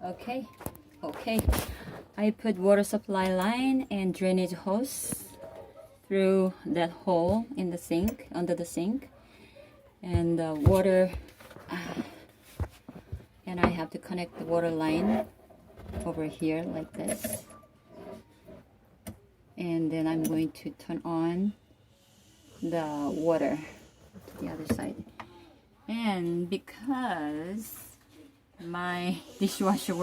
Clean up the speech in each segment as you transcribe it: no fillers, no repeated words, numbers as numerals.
Okay, okay. I put water supply line and drainage hose through that hole in the sink, under the sink, and the water, and I have to connect the water line over here like this, and then I'm going to turn on the water to the other side. And because my dishwasher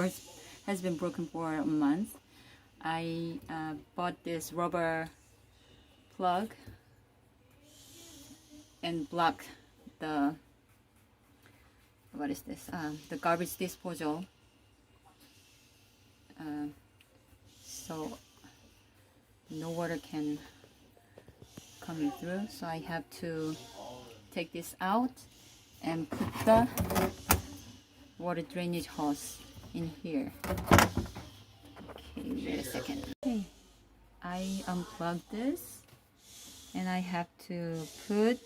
has been broken for a month, I bought this rubber plug and block the, what is this, the garbage disposal, so no water can come through. So I have to take this out and put the water drainage hose in here. Okay, wait a second. Okay, I unplugged this and I have to put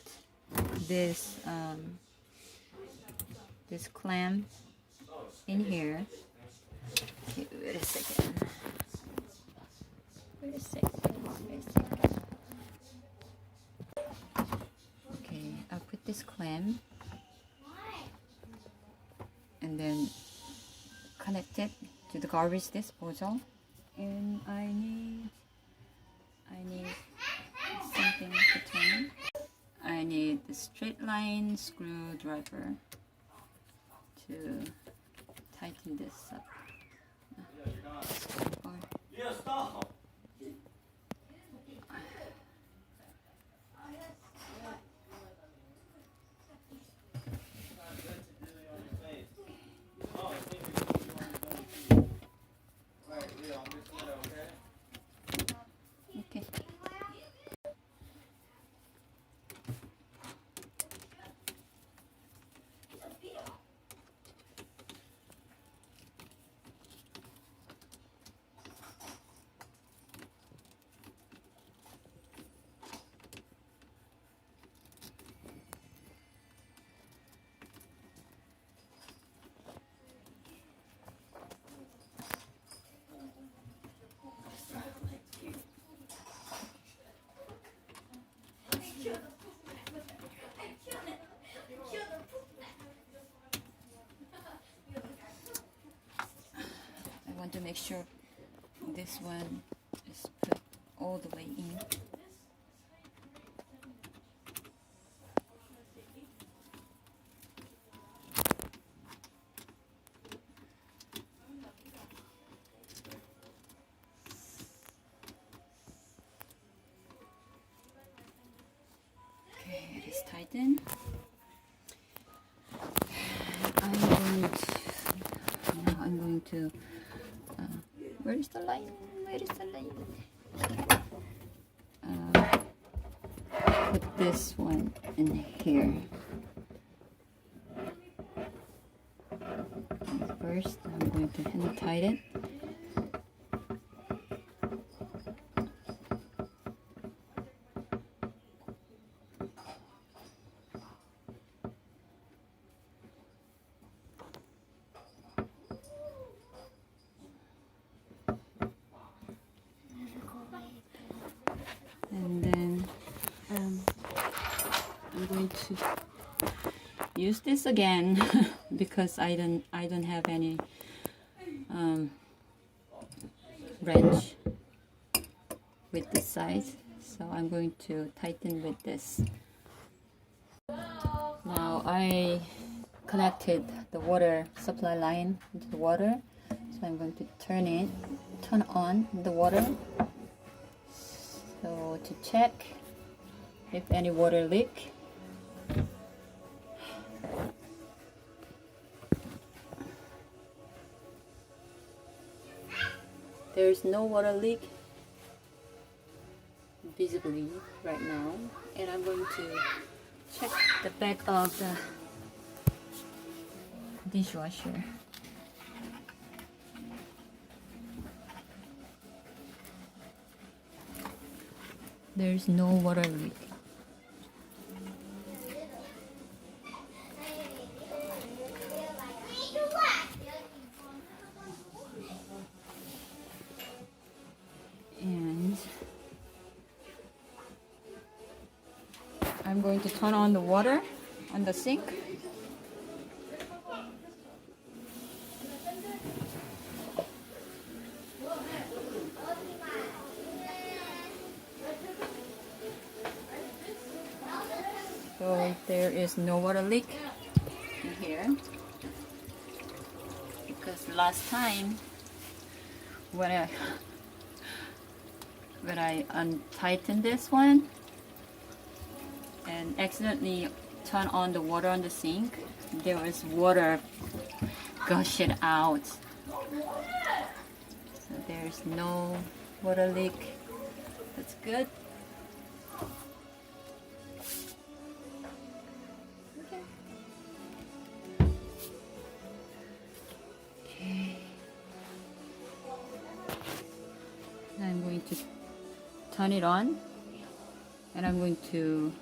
this this clamp in here. Okay, wait a second. Wait a second. Okay, I'll put this clamp and then connect it to the garbage disposal. And I need something to turn. I need the straight line screwdriver to tighten this up. Okay. I want to make sure this one is put all the way in. Okay, it is tightened. I'm going to where is the line? Where is the line? Put this one in here. And first, I'm going to hand tight it. And then I'm going to use this again because I don't have any wrench with this size, so I'm going to tighten with this. Now I connected the water supply line into the water, so I'm going to turn on the water. So to check if any water leak. There's no water leak visibly right now, and I'm going to check the back of the dishwasher. There's no water leak. I'm going to turn on the water on the sink. So there is no water leak in here, because last time when I untightened this one and accidentally turned on the water on the sink, there was water gushing out. So there's no water leak. That's good. I'm going to turn it on and I'm going to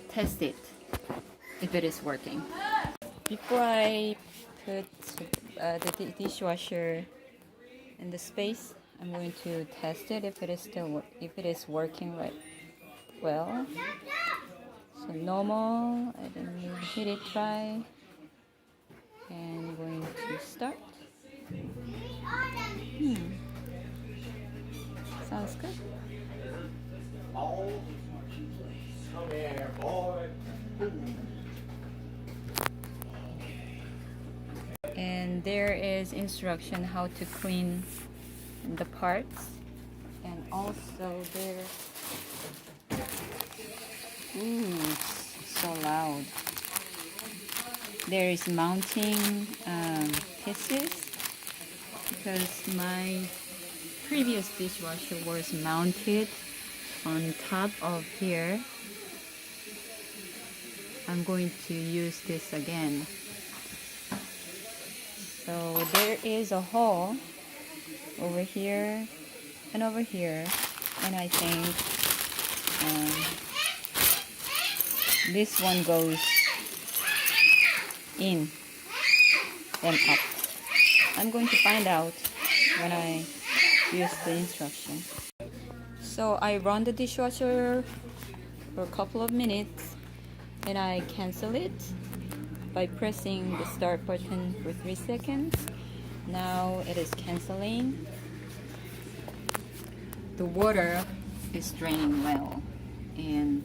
test it if it is working. Before I put the dishwasher in the space, I'm going to test it if it is working right well. So normal, and then you hit it try, and I'm going to start. Sounds good. Come here, boy. And there is instruction how to clean the parts, and also there. Ooh, so loud. There is mounting pieces, because my previous dishwasher was mounted on top of here. I'm going to use this again. So there is a hole over here and over here, and I think this one goes in and up. I'm going to find out when I use the instruction. So I run the dishwasher for a couple of minutes and I cancel it by pressing the start button for 3 seconds. Now it is canceling. The water is draining well and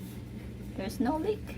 there's no leak.